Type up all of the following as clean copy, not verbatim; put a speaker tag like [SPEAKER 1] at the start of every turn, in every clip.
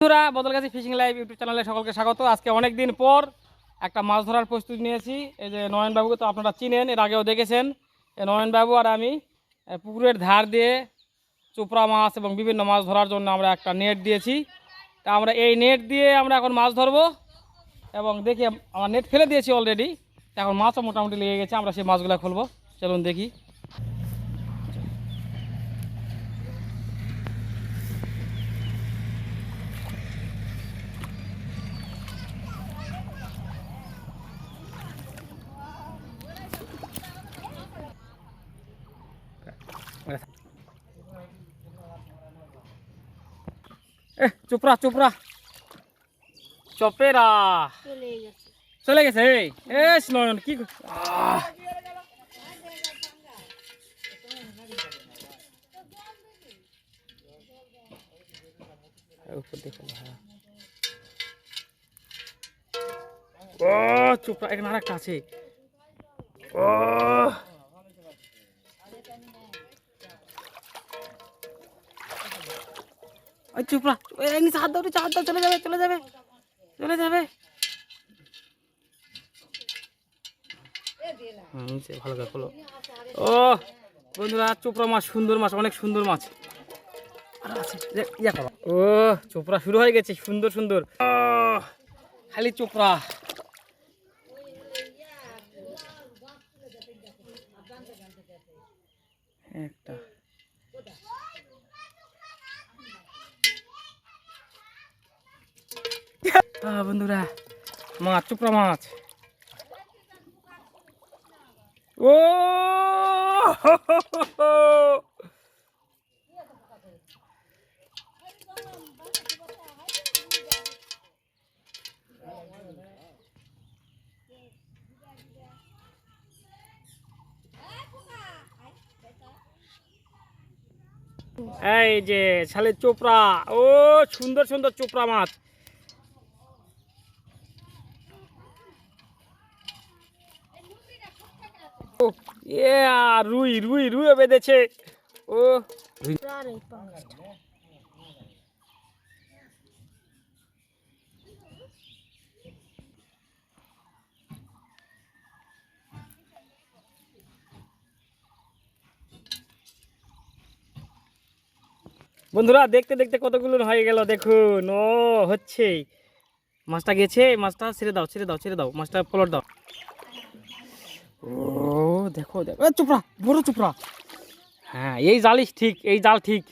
[SPEAKER 1] বন্ধুরা Badalgachhi fishing live YouTube চ্যানেলে সকলকে স্বাগত। আজকে অনেক দিন পর একটা মাছ ধরার প্রস্তুতি নিয়েছি। এই যে নয়নবাবুকে তো আপনারা চিনেন, এর আগেও দেখেছেন। এই নয়নবাবু আর আমি পুকুরের ধার দিয়ে চোপড়া মাছ এবং বিভিন্ন মাছ ধরার জন্য আমরা একটা নেট দিয়েছি। তা আমরা এই নেট দিয়ে আমরা এখন মাছ ধরবো এবং দেখি আমার নেট ফেলে দিয়েছি অলরেডি। এখন মাছও মোটামুটি লেগে গেছে, আমরা সেই মাছগুলো খুলবো। চলুন দেখি। চোপড়া চোপড়া চপেরা চলে গেছে। এস নয়ন কি ও চোপড়া এখানে আরেকটা আছে। ও চোপড়া হাত দাও, হাত দাও, চলে যাবে চলে যাবে চলে যাবে। ভালো করে খোলো। ও বন্ধুরা চোপড়া মাছ, সুন্দর মাছ, অনেক সুন্দর মাছ। ও চোপড়া শুরু হয়ে গেছে, সুন্দর সুন্দর খালি চোপড়া। একটা বন্ধুরা মাছ, চোপড়া মাছ। ও এই যে শালের চোপড়া। ও সুন্দর সুন্দর চোপড়া মাছ। রুই রুই রুইও বেঁধেছে। ও বন্ধুরা দেখতে দেখতে কতগুলো হয়ে গেল দেখুন। ও হচ্ছে মাছটা গেছে, মাছটা ছেড়ে দাও ছেড়ে দাও ছেড়ে দাও, মাছটা পলট দাও। ও দেখো দেখো চোপড়া, বড় চোপড়া। হ্যাঁ এই জালই ঠিক, এই জাল ঠিক।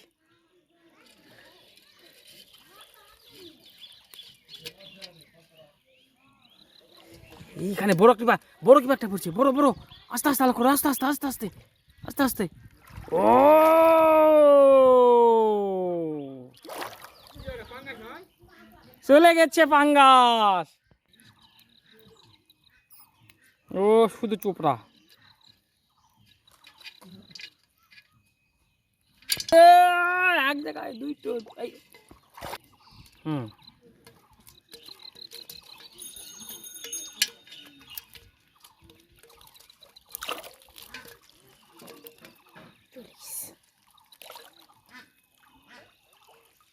[SPEAKER 1] এইখানে বড় কিবা, বড় কিবা একটা পড়ছে, বড় বড়। আস্তে আস্তে আলো করো, আস্তে আস্তে আস্তে আস্তে আস্তে আস্তে। ও চলে গেছে পাঙ্গাস। ও শুধু চোপড়া। এক জায়গায় দুইটো। হুম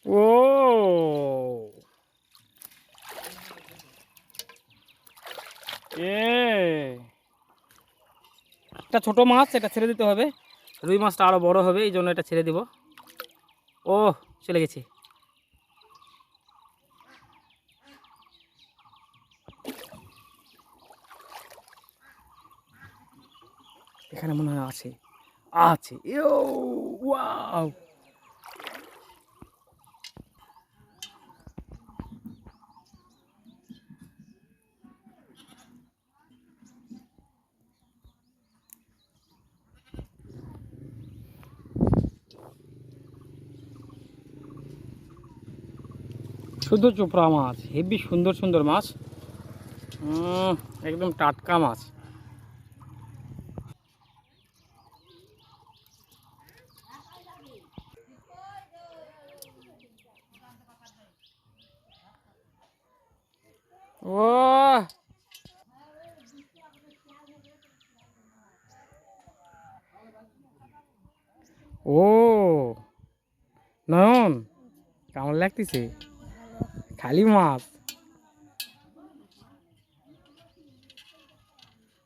[SPEAKER 1] ও একটা ছোট মাছ, এটা ছেড়ে দিতে হবে। রুই মাছটা আরো বড় হবে, এই জন্য এটা ছেড়ে দিব। ও চলে গেছে। এখানে মনে হয় আছে আছে। ওয়াও শুধু চোপড়া মাছ, হেবি সুন্দর সুন্দর মাছ, একদম টাটকা মাছ। ও ও নয়ন কেমন লাগতেছে? খালি মাছ।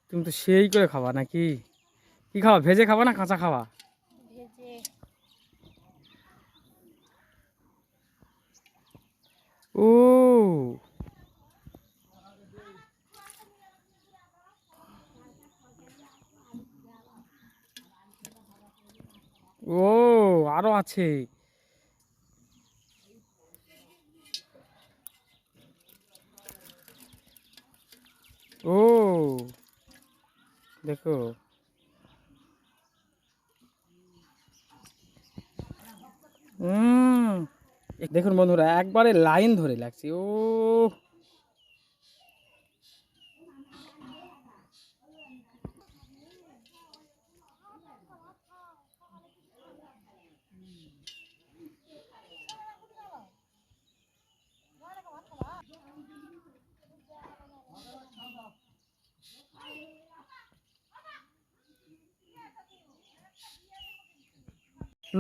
[SPEAKER 1] তুমি তো সেই করে খাবা নাকি? কি খাওয়া, ভেজে খাবা না কাঁচা খাওয়া? ও ও আরো আছে। ও দেখো, হুম, দেখুন বন্ধুরা একবারে লাইন ধরে লাগছে। ও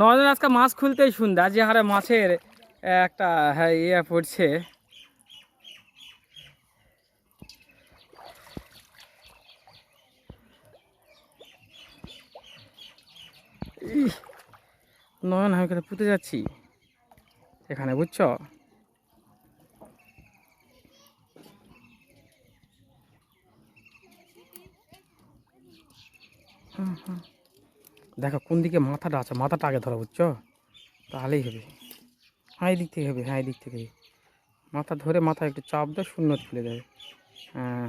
[SPEAKER 1] নয়জন আজকে মাছ খুলতেই সুন্দর, যে হারে মাছের একটা হ্যাঁ ইয়ে পড়ছে। ইহ, নয়ন আমি কোথায় পুঁতে যাচ্ছি এখানে, বুঝছো? দেখো কোন দিকে মাথাটা আছে, মাথাটা আগে ধরো, বুঝছো? তাহলেই হবে। হ্যাঁ এই দিক থেকে হবে, হ্যাঁ এই দিক থেকে মাথা ধরে, মাথা একটু চাপ দেয়, শূন্য ফেলে দেবে। হ্যাঁ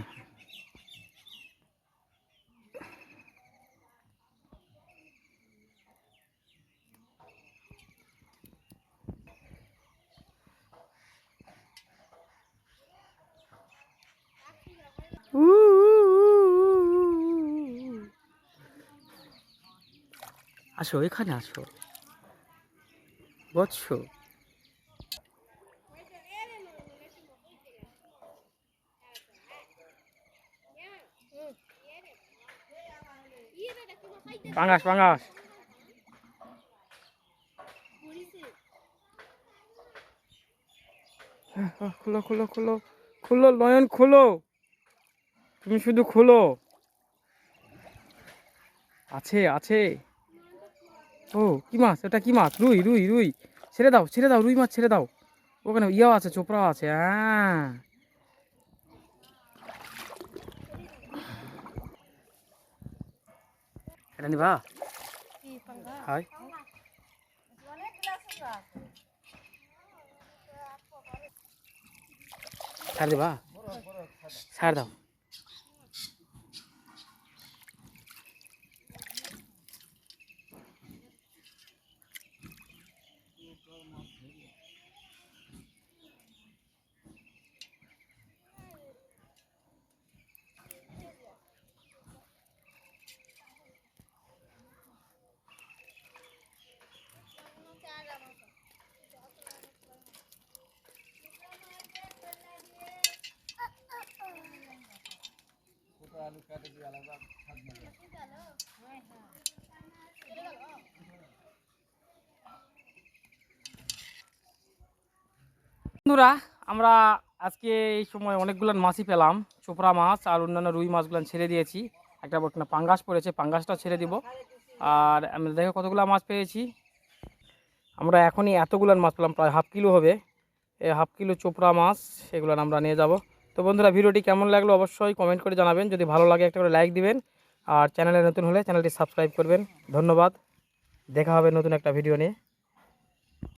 [SPEAKER 1] আসো এখানে আসো, বুঝছো? পাঙ্গাস পাঙ্গাস, খোলো খোলো খোলো খোলো নয়ন খোলো, তুমি শুধু খোলো। আছে আছে। ও কি মাছ, এটা কি মাছ? রুই রুই রুই, ছেড়ে দাও ছেড়ে দাও, রুই মাছ ছেড়ে দাও। ওখানে ইয়াও আছে, চোপড়াও আছে। হ্যাঁ এটা নিবা? হাই ছাড় দিবা, ছাড় দাও। বন্ধুরা আমরা আজকে এই সময় অনেকগুলো মাছই পেলাম, চোপড়া মাছ আর অন্যান্য রুই মাছগুলো ছেড়ে দিয়েছি। একটা বর্তমানে পাঙ্গাস পড়েছে, পাঙ্গাসটা ছেড়ে দিব। আর আমরা দেখো কতগুলো মাছ পেয়েছি। আমরা এখনই এতগুলো মাছ পেলাম, প্রায় হাফ কিলো হবে। এই হাফ কিলো চোপড়া মাছ এগুলো আমরা নিয়ে যাব। তো বন্ধুরা ভিডিওটি কেমন লাগলো অবশ্যই কমেন্ট করে জানাবেন। যদি ভালো লাগে একটা করে লাইক দিবেন, আর চ্যানেলে নতুন হলে চ্যানেলটি সাবস্ক্রাইব করবেন। ধন্যবাদ, দেখা হবে নতুন একটা ভিডিও নিয়ে।